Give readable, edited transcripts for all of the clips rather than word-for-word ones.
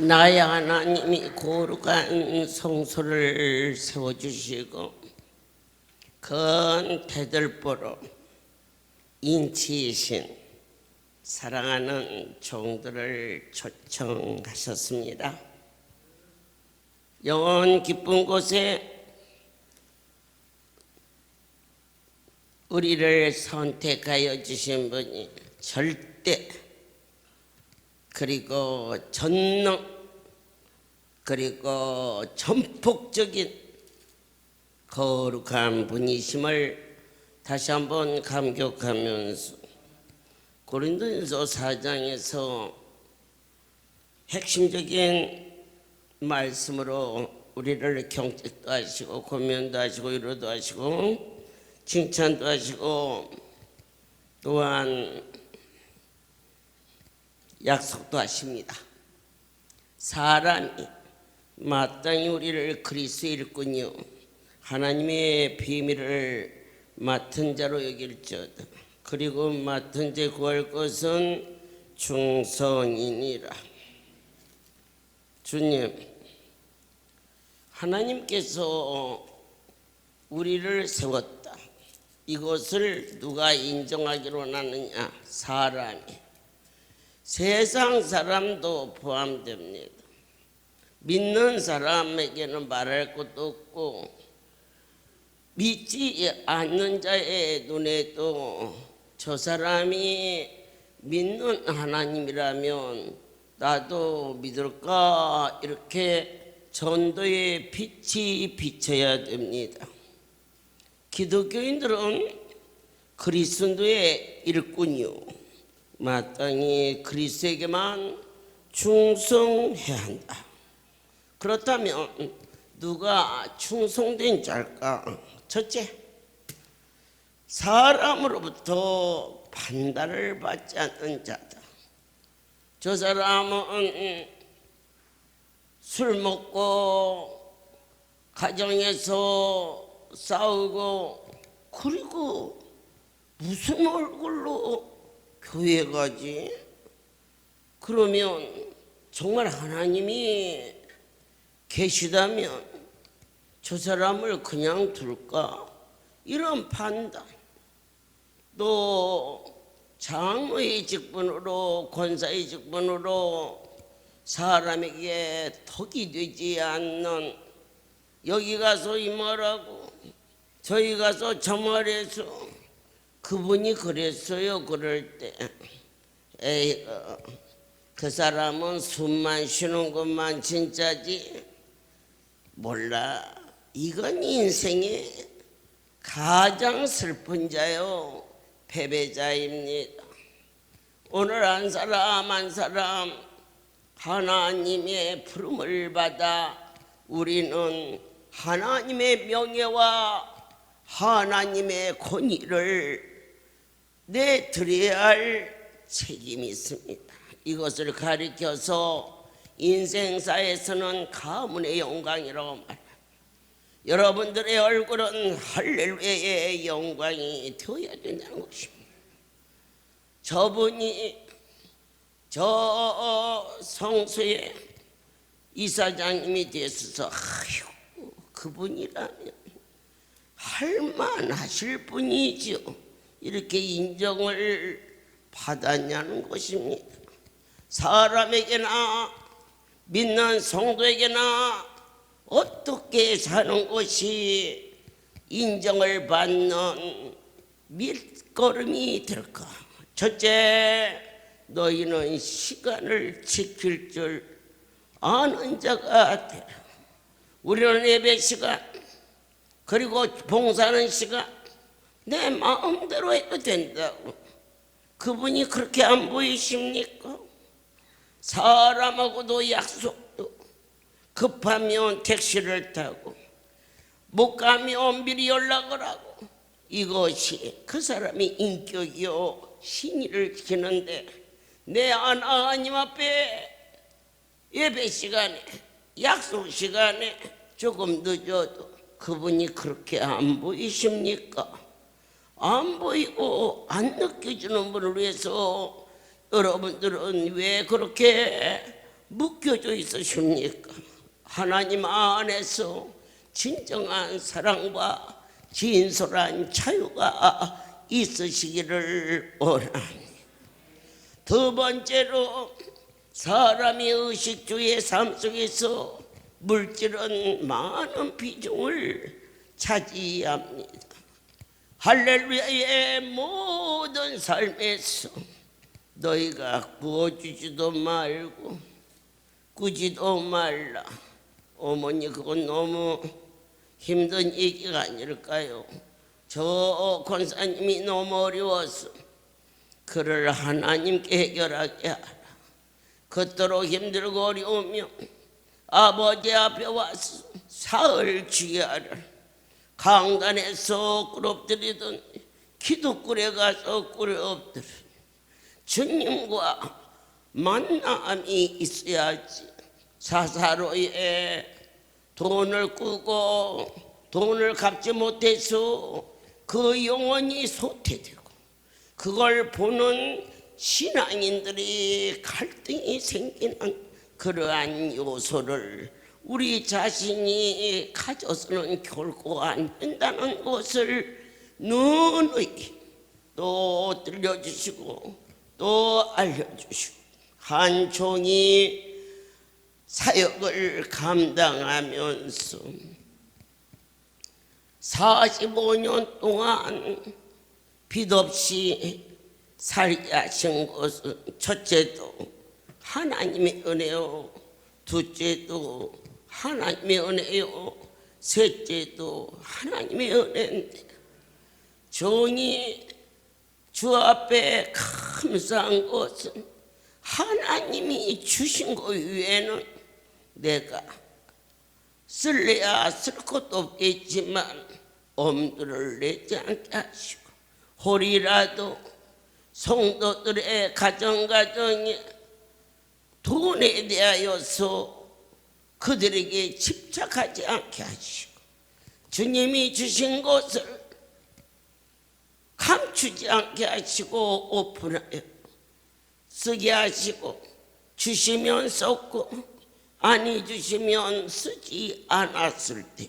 나의 하나님이 거룩한 성소를 세워주시고 큰 대들보로 인치이신 사랑하는 종들을 초청하셨습니다. 영원 기쁜 곳에 우리를 선택하여 주신 분이 절대 그리고 전능 그리고 전폭적인 거룩한 분이심을 다시 한번 감격하면서 고린도전서 4장에서 핵심적인 말씀으로 우리를 경책도 하시고 권면도 하시고 위로도 하시고 칭찬도 하시고 또한 약속도 하십니다. 사람이 마땅히 우리를 그리스도의 일꾼이요 하나님의 비밀을 맡은 자로 여길지어다. 그리고 맡은 자 구할 것은 충성이니라. 주님, 하나님께서 우리를 세웠다. 이것을 누가 인정하기로 하느냐? 사람이. 세상 사람도 포함됩니다. 믿는 사람에게는 말할 것도 없고 믿지 않는 자의 눈에도 저 사람이 믿는 하나님이라면 나도 믿을까 이렇게 전도의 빛이 비쳐야 됩니다. 기독교인들은 그리스도의 일꾼이요 마땅히 그리스도에게만 충성해야 한다. 그렇다면 누가 충성된 자일까? 첫째, 사람으로부터 판단을 받지 않는 자다. 저 사람은 술 먹고 가정에서 싸우고 그리고 무슨 얼굴로 교회 가지? 그러면 정말 하나님이 계시다면 저 사람을 그냥 둘까? 이런 판단. 또 장로의 직분으로 권사의 직분으로 사람에게 덕이 되지 않는 여기 가서 이 말하고 저기 가서 저 말해서 그분이 그랬어요. 그럴 때 에이 그 사람은 숨만 쉬는 것만 진짜지 몰라. 이건 인생의 가장 슬픈 자요 패배자입니다. 오늘 한 사람 한 사람 하나님의 부름을 받아 우리는 하나님의 명예와 하나님의 권위를 내드려야 할 책임이 있습니다. 이것을 가리켜서 인생사에서는 가문의 영광이라고 말합니다. 여러분들의 얼굴은 할렐루야의 영광이 되어야 된다는 것입니다. 저분이 저 성소에 이사장님이 되셔서 아유 그분이라면 할만하실 분이죠. 이렇게 인정을 받았냐는 것입니다. 사람에게나 믿는 성도에게나 어떻게 사는 것이 인정을 받는 밑거름이 될까? 첫째, 너희는 시간을 지킬 줄 아는 자가 되라. 우리는 예배 시간 그리고 봉사하는 시간 내 마음대로 해도 된다고. 그분이 그렇게 안 보이십니까? 사람하고도 약속도 급하면 택시를 타고 못 가면 미리 연락을 하고 이것이 그 사람이 인격이요 신의를 지키는데 내 하나님 앞에 예배 시간에 약속 시간에 조금 늦어도 그분이 그렇게 안 보이십니까? 안 보이고 안 느껴지는 분을 위해서 여러분들은 왜 그렇게 묶여져 있으십니까? 하나님 안에서 진정한 사랑과 진솔한 자유가 있으시기를 원합니다. 두 번째로 사람이 의식주의 삶 속에서 물질은 많은 비중을 차지합니다. 할렐루야의 모든 삶에서 너희가 구워주지도 말고 꾸지도 말라. 어머니, 그건 너무 힘든 얘기가 아닐까요? 저 권사님이 너무 어려워서 그를 하나님께 해결하게 하라. 그토록 힘들고 어려우면 아버지 앞에 와서 사흘 주야를 강단에서 꿇어엎드리던 기도굴에 가서 꿇어엎드려 주님과 만남이 있어야지. 사사로이에 돈을 꾸고 돈을 갚지 못해서 그 영혼이 소태되고 그걸 보는 신앙인들이 갈등이 생기는 그러한 요소를 우리 자신이 가져서는 결코 안 된다는 것을 누누이 또 들려주시고 또 알려주시고 한 종이 사역을 감당하면서 45년 동안 빚 없이 살게 하신 것은 첫째도 하나님의 은혜요, 둘째도 하나님의 은혜요, 셋째도 하나님의 은혜인데 종이 주 앞에 감사한 것은 하나님이 주신 것 외에는 내가 쓸래야 쓸 것도 없겠지만 엄두를 내지 않게 하시고 홀이라도 성도들의 가정에 돈에 대하여서 그들에게 집착하지 않게 하시고 주님이 주신 것을 감추지 않게 하시고 오픈하여 쓰게 하시고 주시면 썼고 아니 주시면 쓰지 않았을 때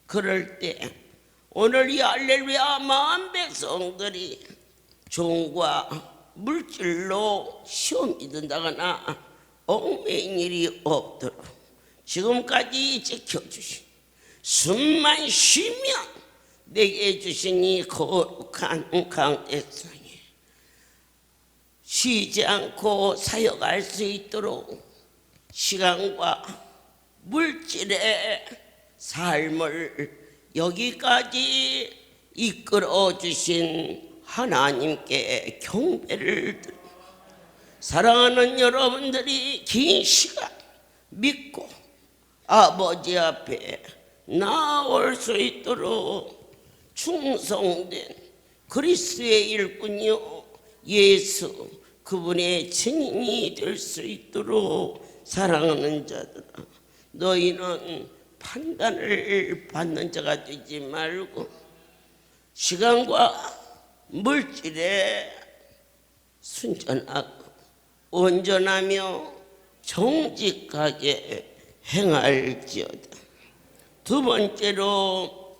그럴 때 오늘 이 할렐루야 마음 백성들이 종과 물질로 시험이 든다거나 얽매인 일이 없도록 지금까지 지켜주신 숨만 쉬면 내게 주신 이 거룩한 강대상에 쉬지 않고 사역할 수 있도록 시간과 물질의 삶을 여기까지 이끌어 주신 하나님께 경배를 드립니다. 사랑하는 여러분들이 긴 시간 믿고 아버지 앞에 나올 수 있도록 충성된 그리스도의 일꾼이요 예수 그분의 증인이 될 수 있도록 사랑하는 자들아, 너희는 판단을 받는 자가 되지 말고 시간과 물질에 순전하고 온전하며 정직하게 행할지어다. 두 번째로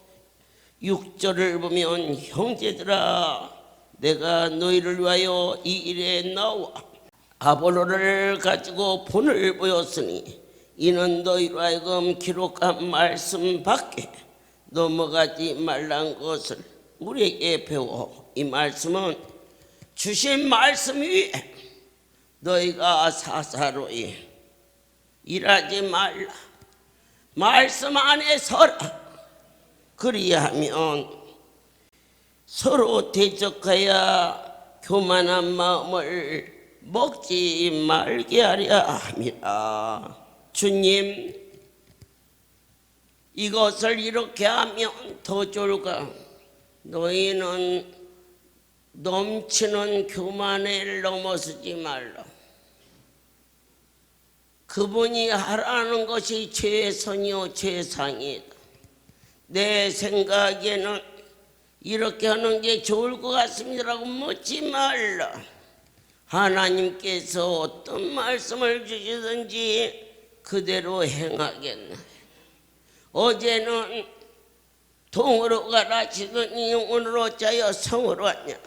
6절을 보면 형제들아 내가 너희를 위하여 이 일에 나와 아볼로를 가지고 본을 보였으니 이는 너희로 하여금 기록한 말씀 밖에 넘어가지 말란 것을 우리에게 배워. 이 말씀은 주신 말씀 위에 너희가 사사로이 일하지 말라. 말씀 안에 서라. 그리하면 서로 대적하여 교만한 마음을 먹지 말게 하려 함이라. 주님, 이것을 이렇게 하면 더 좋을까? 너희는 넘치는 교만을 넘어서지 말라. 그분이 하라는 것이 최선이요 최상이다. 내 생각에는 이렇게 하는 게 좋을 것 같습니다라고 묻지 말라. 하나님께서 어떤 말씀을 주시든지 그대로 행하겠나이다. 어제는 동으로 가라 하시더니 오늘 어찌하여 성으로 왔냐.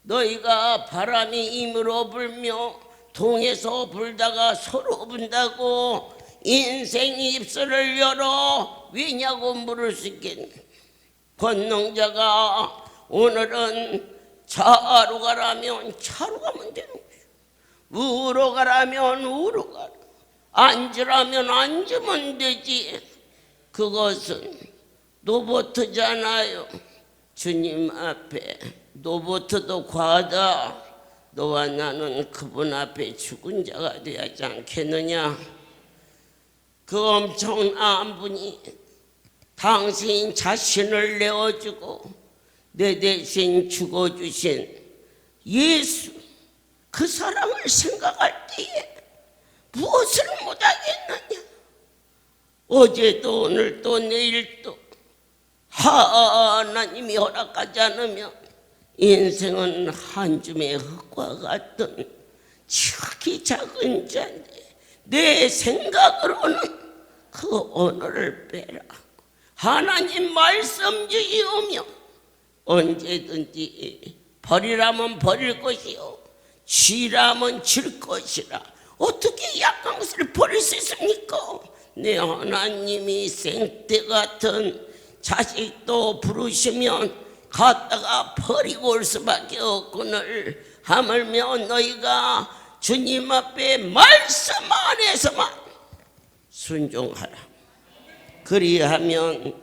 너희가 바람이 임으로 불며 동에서 불다가 서로 분다고 인생이 입술을 열어 왜냐고 물을 수 있겠냐. 권능자가 오늘은 좌로 가라면 차로 가면 되는 거죠. 우로 가라면 우로 가라. 앉으라면 앉으면 되지. 그것은 노보트잖아요. 주님 앞에 노보트도 과하다. 너와 나는 그분 앞에 죽은 자가 되지 않겠느냐. 그 엄청난 분이 당신 자신을 내어주고 내 대신 죽어주신 예수, 그 사랑을 생각할 때에 무엇을 못하겠느냐. 어제도 오늘도 내일도 하나님이 허락하지 않으면 인생은 한 줌의 흙과 같은 지극히 작은 자인데 내 생각으로는 그 오늘을 빼라. 하나님 말씀 주시오며 언제든지 버리라면 버릴 것이요 쥐라면 질 것이라. 어떻게 약한 것을 버릴 수 있습니까? 내 하나님이 생태 같은 자식도 부르시면 갖다가 버리고 올 수밖에 없거늘 하물며 너희가 주님 앞에 말씀 안에서만 순종하라. 그리하면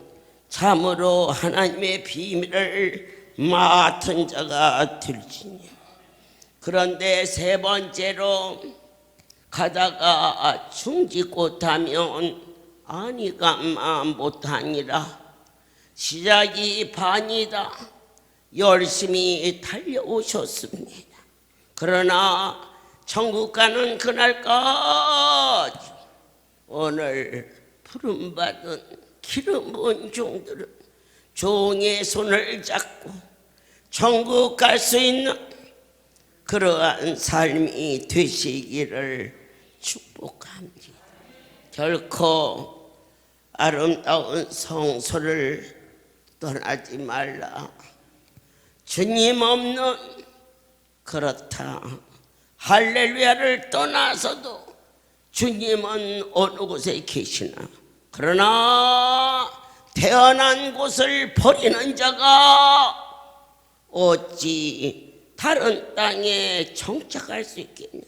참으로 하나님의 비밀을 맡은 자가 될지니. 그런데 세 번째로 가다가 중지꽃하면 아니가마 못하니라. 시작이 반이다. 열심히 달려오셨습니다. 그러나 천국 가는 그날까지 오늘 부름받은 기름 부은 종들은 종의 손을 잡고 천국 갈 수 있는 그러한 삶이 되시기를 축복합니다. 결코 아름다운 성소를 떠나지 말라. 주님 없는, 그렇다 할렐루야를 떠나서도 주님은 어느 곳에 계시나, 그러나 태어난 곳을 버리는 자가 어찌 다른 땅에 정착할 수 있겠느냐.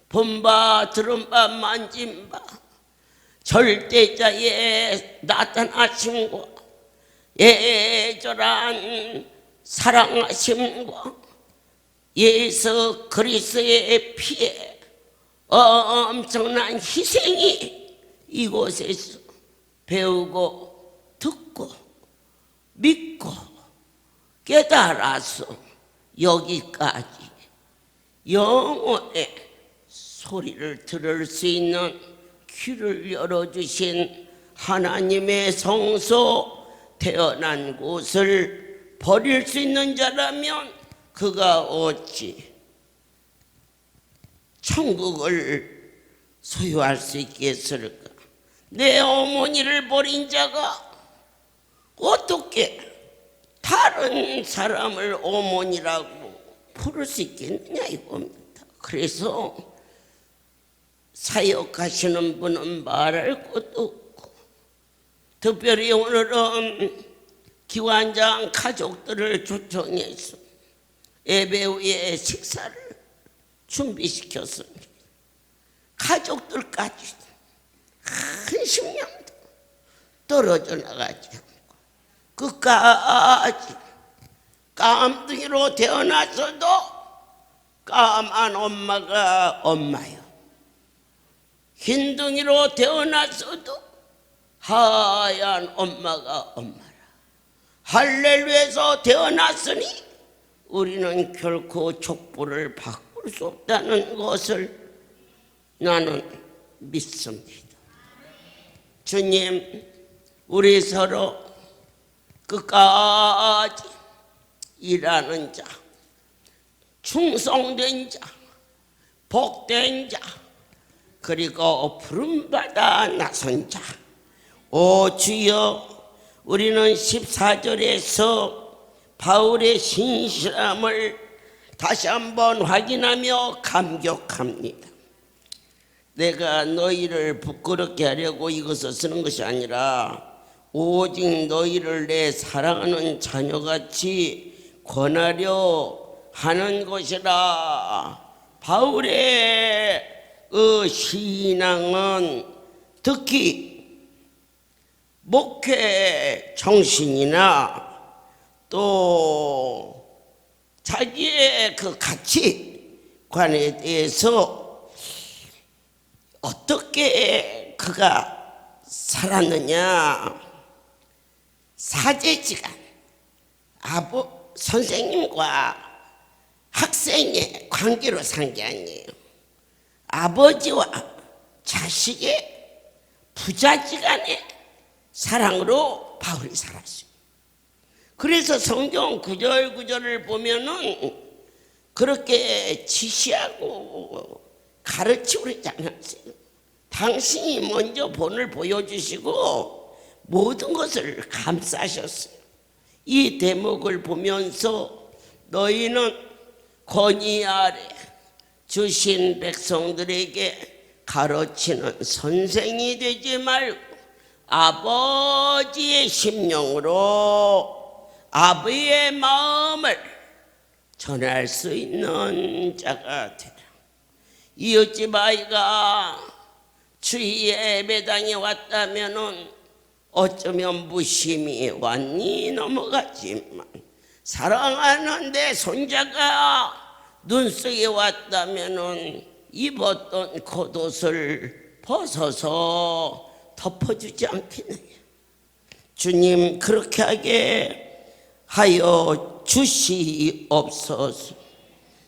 본바 들은바 만진바 절대자의 나타나심과 예절한 사랑하심과 예수 그리스도의 피에 엄청난 희생이 이곳에서 배우고 듣고 믿고 깨달아서 여기까지 영혼의 소리를 들을 수 있는 귀를 열어주신 하나님의 성소, 태어난 곳을 버릴 수 있는 자라면 그가 어찌 천국을 소유할 수 있겠을까? 내 어머니를 버린 자가 어떻게 다른 사람을 어머니라고 부를 수 있겠느냐 이겁니다. 그래서 사역하시는 분은 말할 것도 없고, 특별히 오늘은 기관장 가족들을 초청해서 예배 후에 식사를 준비시켰습니다. 가족들까지 한 10년도 떨어져 나가지 않고 끝까지 깜둥이로 태어나서도 까만 엄마가 엄마요, 흰둥이로 태어나서도 하얀 엄마가 엄마라. 할렐루야에서 태어났으니 우리는 결코 족보를 바꿀 수 없다는 것을 나는 믿습니다. 주님, 우리 서로 끝까지 일하는 자, 충성된 자, 복된 자, 그리고 부름받아 나선 자. 오 주여, 우리는 14절에서 바울의 신실함을 다시 한번 확인하며 감격합니다. 내가 너희를 부끄럽게 하려고 이것을 쓰는 것이 아니라 오직 너희를 내 사랑하는 자녀같이 권하려 하는 것이라. 바울의 신앙은 특히 목회 정신이나 또 자기의 그 가치관에 대해서 어떻게 그가 살았느냐, 사제지간 선생님과 학생의 관계로 산 게 아니에요. 아버지와 자식의 부자지간의 사랑으로 바울이 살았어요. 그래서 성경 구절구절을 보면은 그렇게 지시하고 가르치고 그러지 않았어요. 당신이 먼저 본을 보여주시고 모든 것을 감싸셨어요. 이 대목을 보면서 너희는 권위 아래 주신 백성들에게 가르치는 선생이 되지 말고 아버지의 심령으로 아버지의 마음을 전할 수 있는 자가 되라. 이웃집 아이가 주의 예배당에 왔다면은 어쩌면 무심히 완히 넘어갔지만 사랑하는 내 손자가 눈 속에 왔다면은 입었던 겉옷을 벗어서 덮어주지 않겠느냐. 주님 그렇게 하게 하여 주시옵소서.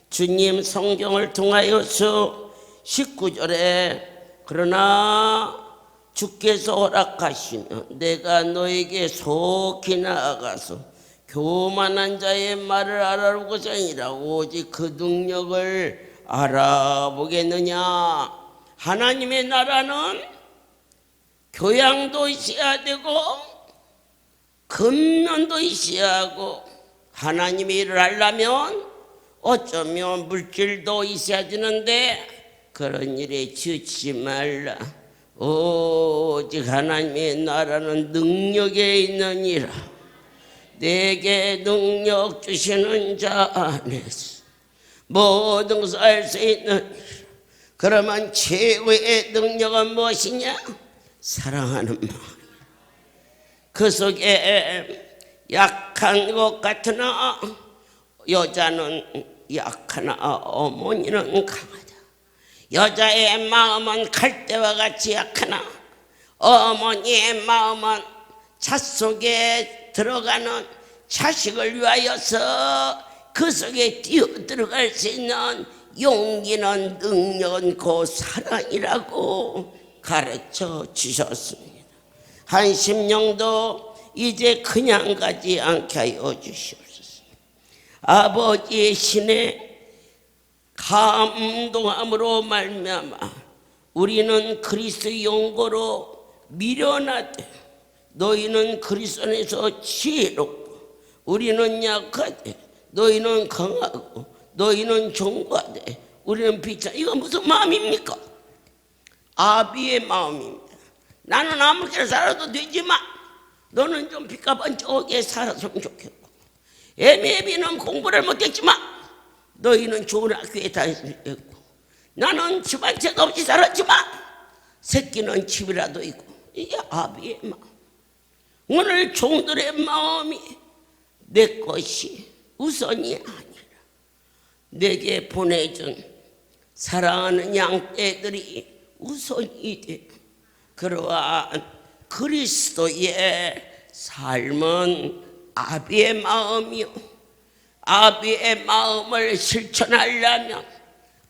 주님 성경을 통하여서 19절에 그러나 주께서 허락하시며 내가 너에게 속히 나아가서 교만한 자의 말을 알아보고자 아니라 오직 그 능력을 알아보겠느냐. 하나님의 나라는 교양도 있어야 되고 근면도 있어야 하고 하나님의 일을 하려면 어쩌면 물질도 있어야 되는데 그런 일에 지치지 말라. 오직 하나님의 나라는 능력에 있느니라. 내게 능력 주시는 자 안에서 모든 것을 알 수 있는. 그러면 최고의 능력은 무엇이냐? 사랑하는 마음. 그 속에 약한 것 같으나 여자는 약하나 어머니는 강하다. 여자의 마음은 갈대와 같이 약하나 어머니의 마음은 자 속에 들어가는 자식을 위하여서 그 속에 뛰어들어갈 수 있는 용기는 능력은 그 사랑이라고 가르쳐 주셨습니다. 한 심령도 이제 그냥 가지 않게 하여 주시옵소서. 아버지의 신의 감동함으로 말미암아 우리는 그리스도의 용고로 미련하되 너희는 그리스도 안에서 지혜롭고 우리는 약하되 너희는 강하고 너희는 종과되 우리는 비찬. 이건 무슨 마음입니까? 아비의 마음입니다. 나는 아무렇게나 살아도 되지만 너는 좀 빚가번쩍하게 살았으면 좋겠고 애매비는 공부를 못했지만 너희는 좋은 학교에 다녔으면 좋겠고 나는 집 한 채도 없이 살았지만 새끼는 집이라도 있고. 이게 아비의 마음. 오늘 종들의 마음이 내 것이 우선이 아니라 내게 보내준 사랑하는 양떼들이 우선이 돼. 그러한 그리스도의 삶은 아비의 마음이요. 아비의 마음을 실천하려면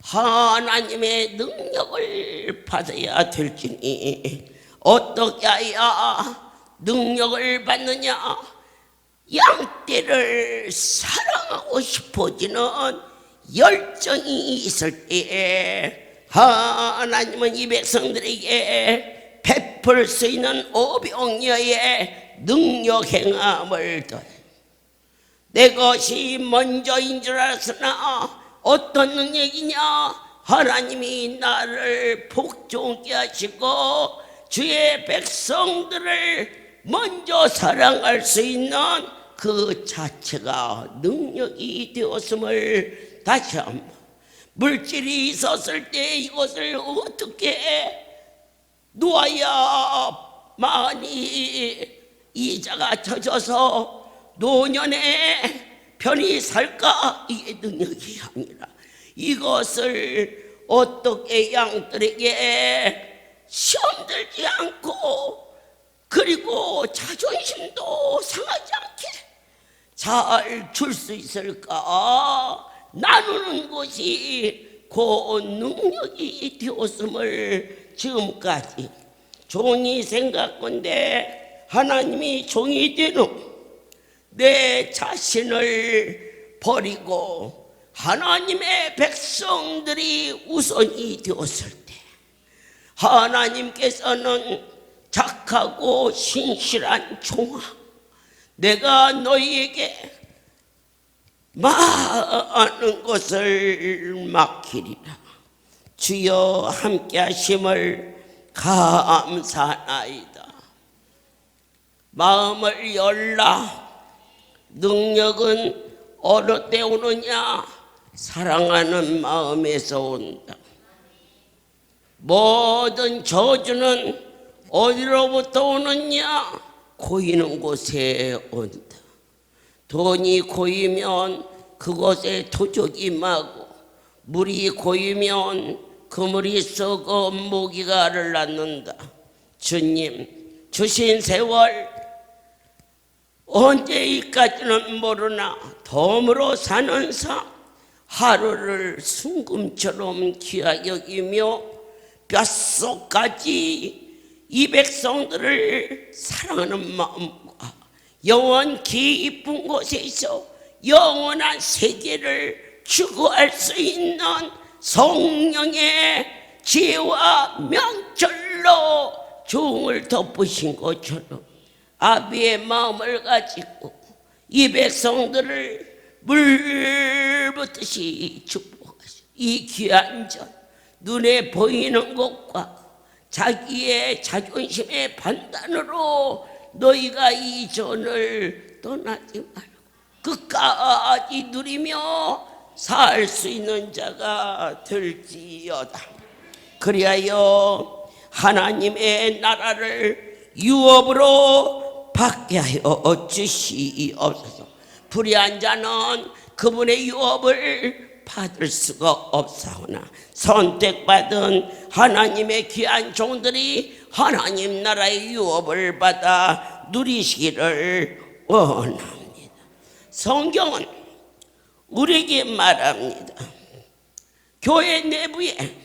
하나님의 능력을 받아야 될지니 어떻게 해야 능력을 받느냐? 양떼를 사랑하고 싶어지는 열정이 있을 때에 하나님은 이 백성들에게 베풀 수 있는 오병이어의 능력 행함을 더해. 내 것이 먼저인 줄 알았으나 어떤 능력이냐? 하나님이 나를 복종케 하시고 주의 백성들을 먼저 사랑할 수 있는 그 자체가 능력이 되었음을 다시 한번. 물질이 있었을 때 이것을 어떻게 놓아야 많이 이자가 젖어서 노년에 편히 살까? 이게 능력이 아니라 이것을 어떻게 양들에게 시험 들지 않고 그리고 자존심도 상하지 않게 잘 줄 수 있을까? 나누는 것이 그 능력이 되었음을 지금까지 종이 생각건데 하나님이 종이 되는 내 자신을 버리고 하나님의 백성들이 우선이 되었을 때 하나님께서는 착하고 신실한 종아, 내가 너희에게 많은 것을 맡기리라. 주여 함께 하심을 감사하나이다. 마음을 열라. 능력은 어느 때 오느냐? 사랑하는 마음에서 온다. 모든 저주는 어디로부터 오느냐? 고이는 곳에 온다. 돈이 고이면 그곳에 도적이 마고, 물이 고이면 그 물이 썩어 모기가 알을 낳는다. 주님 주신 세월 언제까지는 모르나 덤으로 사는 삶, 하루를 순금처럼 귀하게 여기며 뼛속까지 이 백성들을 사랑하는 마음과 영원 깊은 곳에서 영원한 세계를 추구할 수 있는 성령의 지혜와 명철로 종을 덮으신 것처럼 아비의 마음을 가지고 이 백성들을 물붓듯이 축복하시고 이 귀한 전 눈에 보이는 것과 자기의 자존심의 판단으로 너희가 이 전을 떠나지 말고 끝까지 누리며 살 수 있는 자가 될지어다. 그리하여 하나님의 나라를 유업으로 받게 하여 주시옵소서. 불의한 자는 그분의 유업을 받을 수가 없사오나 선택받은 하나님의 귀한 종들이 하나님 나라의 유업을 받아 누리시기를 원합니다. 성경은 우리에게 말합니다. 교회 내부에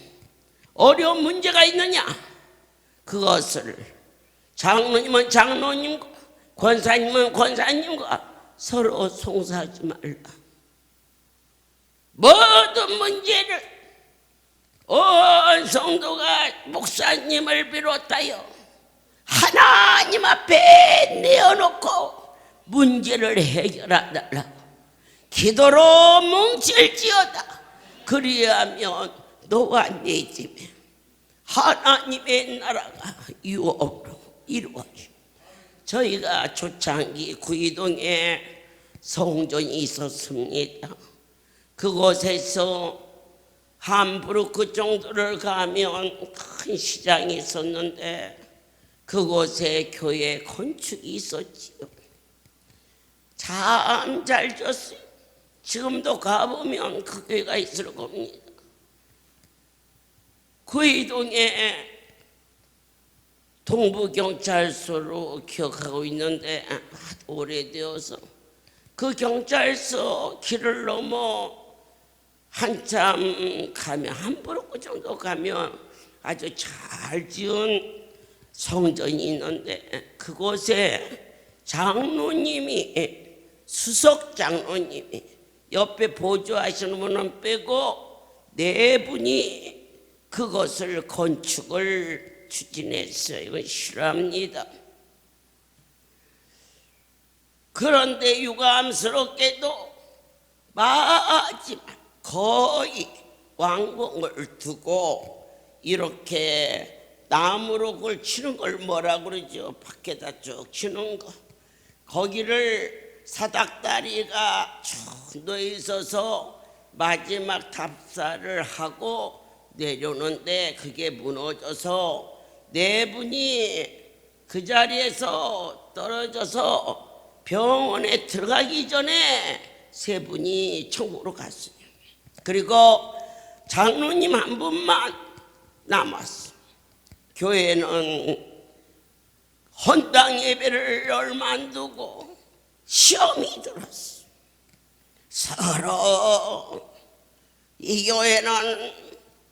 어려운 문제가 있느냐? 그것을 장로님은 장로님과 권사님은 권사님과 서로 송사하지 말라. 모든 문제를 온 성도가 목사님을 비롯하여 하나님 앞에 내어놓고 문제를 해결하달라고 기도로 뭉칠지어다. 그리하면 너와 네 집에 하나님의 나라가 유업으로 이루어지고. 저희가 초창기 구이동에 성전이 있었습니다. 그곳에서 함부로 그 정도를 가면 큰 시장이 있었는데 그곳에 교회 건축이 있었지요. 참 잘 졌어요. 지금도 가보면 그 교회가 있을 겁니다. 구이동에 동부경찰서로 기억하고 있는데 오래되어서 그 경찰서 길을 넘어 한참 가면 함부로 정도 가면 아주 잘 지은 성전이 있는데 그곳에 장로님이 수석 장로님이 옆에 보조하시는 분은 빼고 네 분이 그것을 건축을 추진했어요. 이건 실화입니다. 그런데 유감스럽게도 마지막 거의 완공을 두고 이렇게 나무로 그걸 치는 걸 뭐라 그러죠? 밖에다 쭉 치는 거. 거기를 사닥다리가 쭉 놓여 있어서 마지막 답사를 하고 내려오는데 그게 무너져서 네 분이 그 자리에서 떨어져서 병원에 들어가기 전에 세 분이 천국으로 갔어요. 그리고 장로님 한 분만 남았어요. 교회는 헌당 예배를 얼마 안 두고 시험이 들었어요. 서로 이 교회는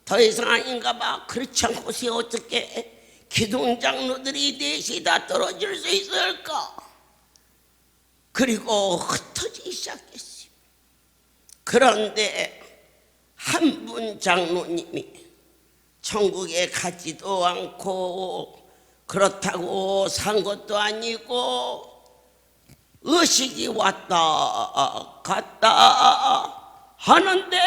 더 이상 아닌가 봐. 그렇지 않고서 어떻게 기둥 장로들이 넷이 다 떨어질 수 있을까? 그리고 흩어지기 시작했어요. 그런데 한 분 장로님이 천국에 가지도 않고 그렇다고 산 것도 아니고 의식이 왔다 갔다 하는데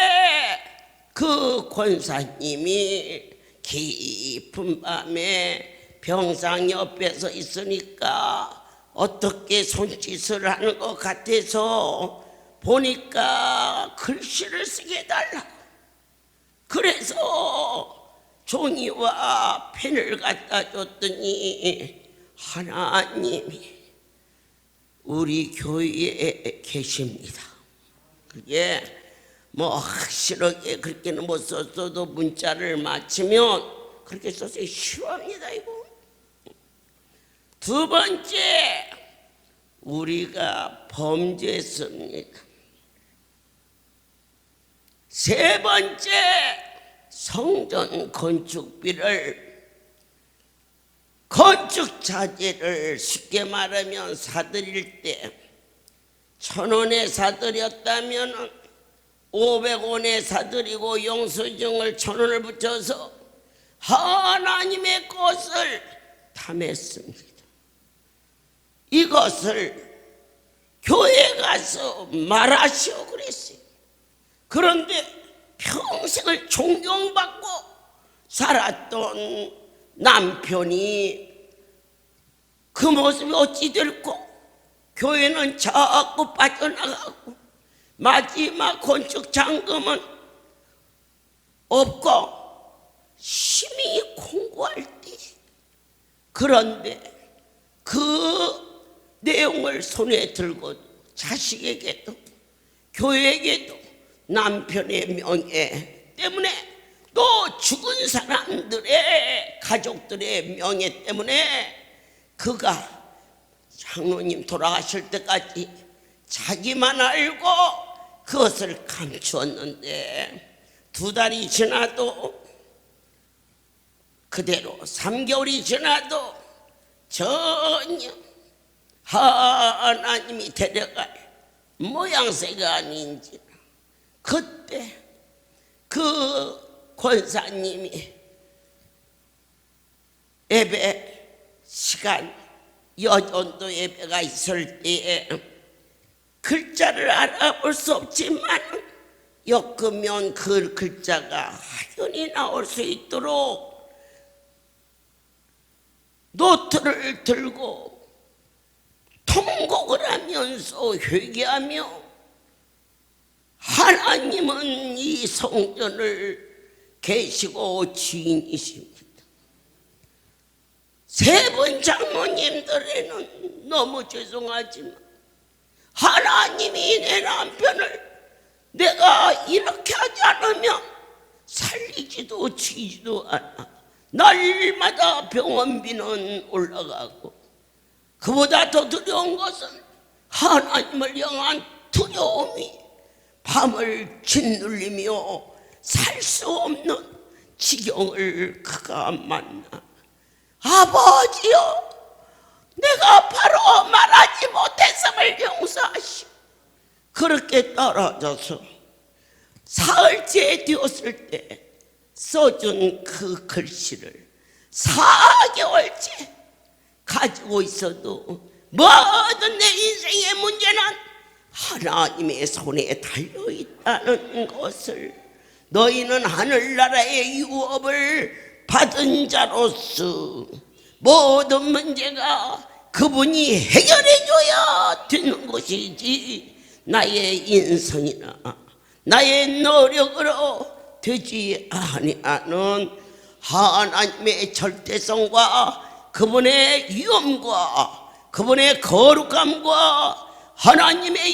그 권사님이 깊은 밤에 병상 옆에서 있으니까 어떻게 손짓을 하는 것 같아서 보니까 글씨를 쓰게 해달라고. 그래서 종이와 펜을 갖다 줬더니 하나님이 우리 교회에 계십니다. 그게 뭐 확실하게 그렇게는 못 썼어도 문자를 맞추면 그렇게 써서 싫어합니다. 이거. 두 번째, 우리가 범죄했습니다. 세 번째, 성전 건축비를 건축 자재를 쉽게 말하면 사들일 때 1,000원에 사들였다면 500원에 사들이고 영수증을 1,000원을 붙여서 하나님의 것을 탐했습니다. 이것을 교회에 가서 말하시오 그랬어요. 그런데 평생을 존경받고 살았던 남편이 그 모습이 어찌 될꼬? 교회는 자꾸 빠져나가고 마지막 건축 잔금은 없고 심히 공고할 때, 그런데 그 내용을 손에 들고 자식에게도 교회에게도 남편의 명예 때문에 또 죽은 사람들의 가족들의 명예 때문에 그가 장로님 돌아가실 때까지 자기만 알고 그것을 감추었는데 2달이 지나도 그대로 3개월이 지나도 전혀 하나님이 데려갈 모양새가 아닌지 그때 그 권사님이 예배 시간 여전도 예배가 있을 때에 글자를 알아볼 수 없지만 엮으면 그 글자가 확연히 나올 수 있도록 노트를 들고 통곡을 하면서 회개하며 하나님은 이 성전을 계시고 주인이십니다. 세 번 장로님들에는 너무 죄송하지만 하나님이 내 남편을 내가 이렇게 하지 않으면 살리지도 죽이지도 않아. 날마다 병원비는 올라가고 그보다 더 두려운 것은 하나님을 향한 두려움이 밤을 짓눌리며 살 수 없는 지경을 그가 만나. 아버지여, 내가 바로 말하지 못했음을 용서하시오. 그렇게 떨어져서 사흘째 되었을 때 써준 그 글씨를 4개월째 가지고 있어도 모든 내 인생의 문제는 하나님의 손에 달려있다는 것을, 너희는 하늘나라의 유업을 받은 자로서 모든 문제가 그분이 해결해줘야 되는 것이지 나의 인성이나 나의 노력으로 되지 아니하는 하나님의 절대성과 그분의 위엄과 그분의 거룩함과 하나님의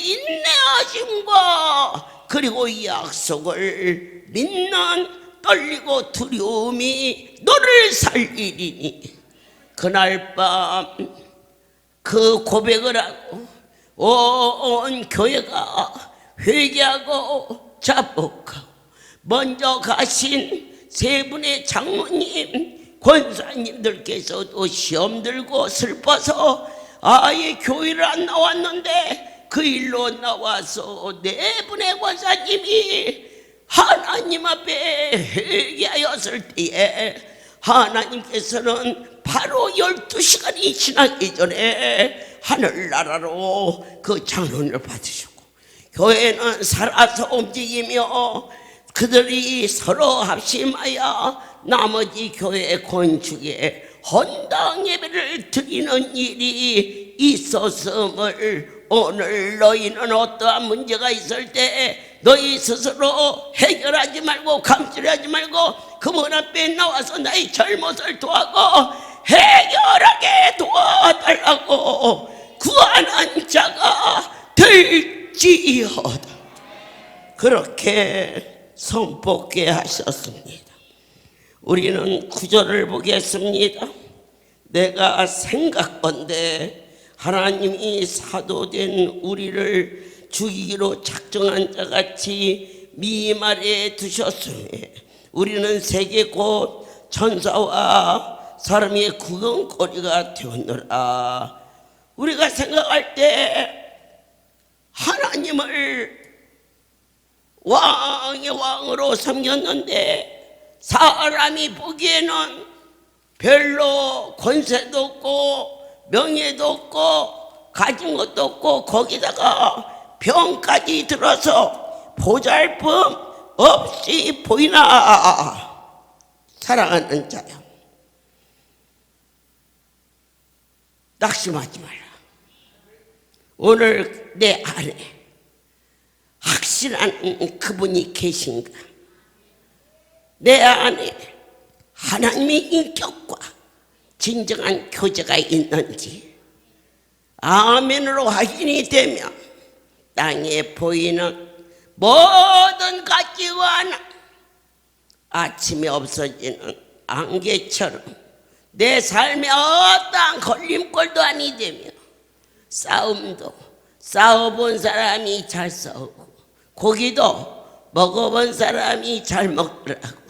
인내하심과 그리고 이 약속을 믿는 떨리고 두려움이 너를 살리리니, 그날 밤 그 고백을 하고 온 교회가 회개하고 자복하고 먼저 가신 세 분의 장로님 권사님들께서도 시험 들고 슬퍼서 아예 교회를 안 나왔는데 그 일로 나와서 네 분의 권사님이 하나님 앞에 회개하였을 때에 하나님께서는 바로 12시간이 지나기 전에 하늘나라로 그 장론을 받으셨고, 교회는 살아서 움직이며 그들이 서로 합심하여 나머지 교회 건축에 헌당 예배를 드리는 일이 있었음을, 오늘 너희는 어떠한 문제가 있을 때 너희 스스로 해결하지 말고 감추려하지 말고 그분 앞에 나와서 나의 잘못을 도하고 해결하게 도와달라고 구하는 자가 될지어다. 그렇게 선포케 하셨습니다. 우리는 구절을 보겠습니다. 내가 생각건대 하나님이 사도된 우리를 죽이기로 작정한 자같이 미말에 두셨으니 우리는 세계 곧 천사와 사람의 구경거리가 되었노라. 우리가 생각할 때 하나님을 왕의 왕으로 섬겼는데 사람이 보기에는 별로 권세도 없고 명예도 없고 가진 것도 없고 거기다가 병까지 들어서 보잘품 없이 보이나. 사랑하는 자여, 낙심하지 마라. 오늘 내 안에 확실한 그분이 계신가? 내 안에 하나님의 인격과 진정한 교제가 있는지 아멘으로 확인이 되면 땅에 보이는 모든 가치와는 아침에 없어지는 안개처럼 내 삶에 어떠한 걸림돌도 아니 되며, 싸움도 싸워본 사람이 잘 싸우고 고기도 먹어본 사람이 잘 먹더라고.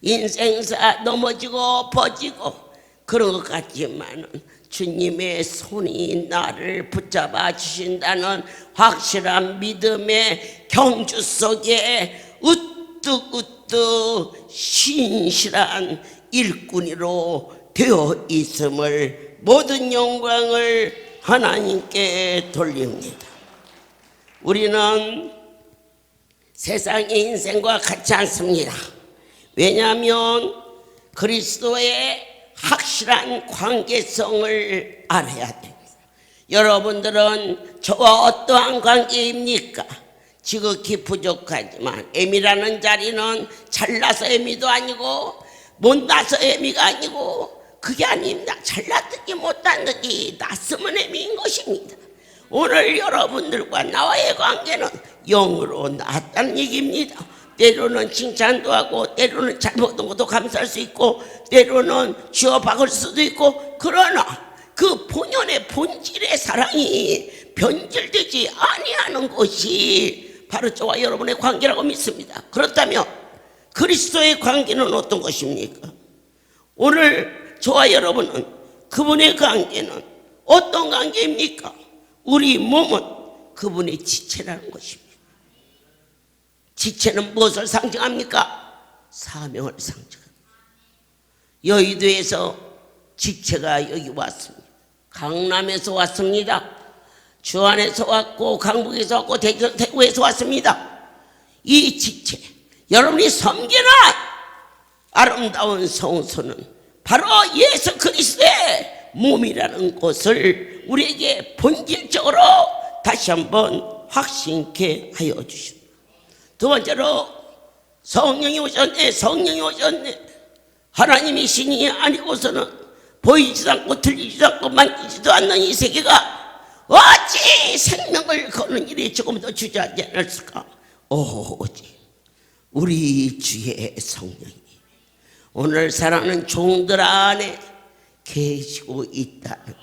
인생사 넘어지고 퍼지고 그런 것 같지만 주님의 손이 나를 붙잡아 주신다는 확실한 믿음의 경주 속에 우뚝우뚝 신실한 일꾼이로 되어 있음을 모든 영광을 하나님께 돌립니다. 우리는 세상의 인생과 같지 않습니다. 왜냐하면 그리스도의 확실한 관계성을 알아야 됩니다. 여러분들은 저와 어떠한 관계입니까? 지극히 부족하지만 M이라는 자리는 잘나서 M이도 아니고 못나서 M이가 아니고 그게 아닙니다. 잘났든지 못났든지 낯으면 M인 것입니다. 오늘 여러분들과 나와의 관계는 영으로 낫다는 얘기입니다. 때로는 칭찬도 하고 때로는 잘못한 것도 감사할 수 있고 때로는 쥐어 박을 수도 있고, 그러나 그 본연의 본질의 사랑이 변질되지 아니하는 것이 바로 저와 여러분의 관계라고 믿습니다. 그렇다면 그리스도의 관계는 어떤 것입니까? 오늘 저와 여러분은 그분의 관계는 어떤 관계입니까? 우리 몸은 그분의 지체라는 것입니다. 지체는 무엇을 상징합니까? 사명을 상징합니다. 여의도에서 지체가 여기 왔습니다. 강남에서 왔습니다. 주안에서 왔고 강북에서 왔고 대구에서 왔습니다. 이 지체, 여러분이 섬기는 아름다운 성소는 바로 예수 그리스도의 몸이라는 것을 우리에게 본질적으로 다시 한번 확신케 하여 주십니다. 두 번째로 성령이 오셨네. 하나님이 신이 아니고서는 보이지도 않고 들리지도 않고 만지지도 않는 이 세계가 어찌 생명을 거는 일이 조금 더 주저하지 않았을까? 오직 우리 주의 성령이 오늘 사랑하는 종들 안에 계시고 있다는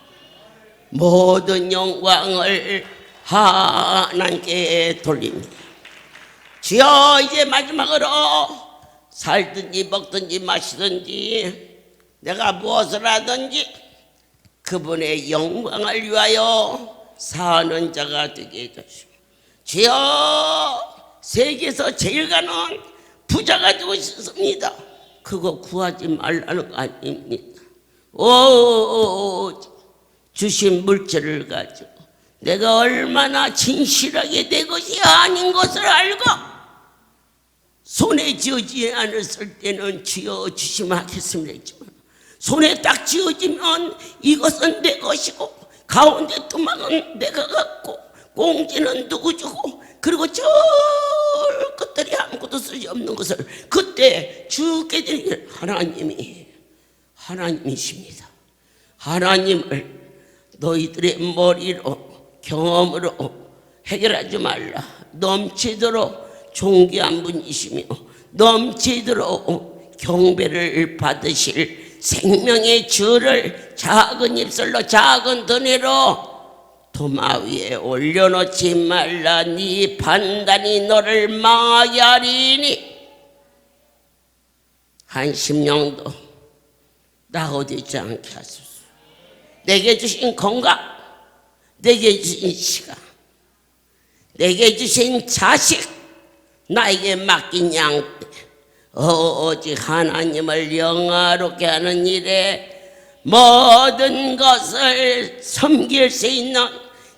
모든 영광을 하나님께 돌립니다. 주여, 이제 마지막으로 살든지 먹든지 마시든지 내가 무엇을 하든지 그분의 영광을 위하여 사는 자가 되게 해주시오. 주여, 세계에서 제일 가는 부자가 되고 싶습니다. 그거 구하지 말라는 거 아닙니다. 주신 물질을 가지고 내가 얼마나 진실하게 내 것이 아닌 것을 알고 손에 쥐어지지 않았을 때는 주여 주시면 하겠습니다 했지만, 손에 딱 쥐어지면 이것은 내 것이고 가운데 토막은 내가 갖고 꽁지는 누구 주고, 그리고 저 끝들이 아무것도 쓰지 없는 것을 그때 주께 드리는 하나님이십니다. 하나님을 너희들의 머리로 경험으로 해결하지 말라. 넘치도록 존귀한 분이시며 넘치도록 경배를 받으실 생명의 주를 작은 입술로 작은 드네로 도마 위에 올려놓지 말라. 네 판단이 너를 망하게 하리니 한 심령도 낙오되지 않게 하소서. 내게 주신 건강, 내게 주신 시간, 내게 주신 자식, 나에게 맡긴 양떼, 오직 하나님을 영화롭게 하는 일에 모든 것을 섬길 수 있는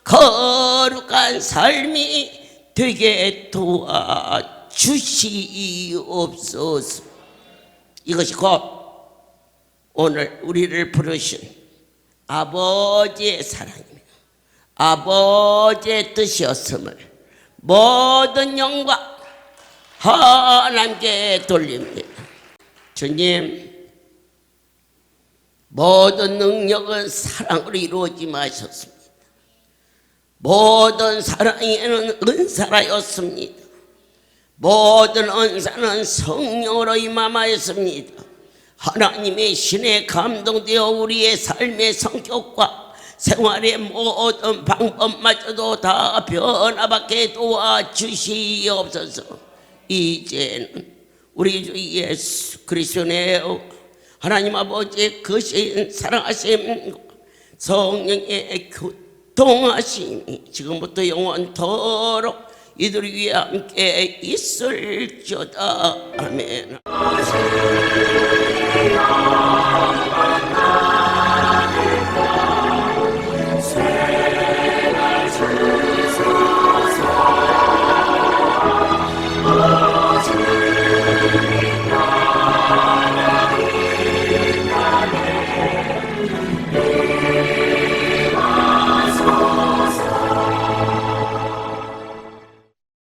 거룩한 삶이 되게 도와주시옵소서. 이것이 곧 오늘 우리를 부르신 아버지의 사랑입니다. 아버지의 뜻이었음을 모든 영광 하나님께 돌립니다. 주님, 모든 능력은 사랑으로 이루어지 마셨습니다. 모든 사랑에는 은사라였습니다. 모든 은사는 성령으로 임함하였습니다. 하나님의 신에 감동되어 우리의 삶의 성격과 생활의 모든 방법마저도 다 변화받게 도와주시옵소서. 이제는 우리 주 예수 그리스도의 하나님 아버지의 크신 사랑하심 성령의 교통하심이 지금부터 영원토록 이들 위에 함께 있을지어다. 아멘.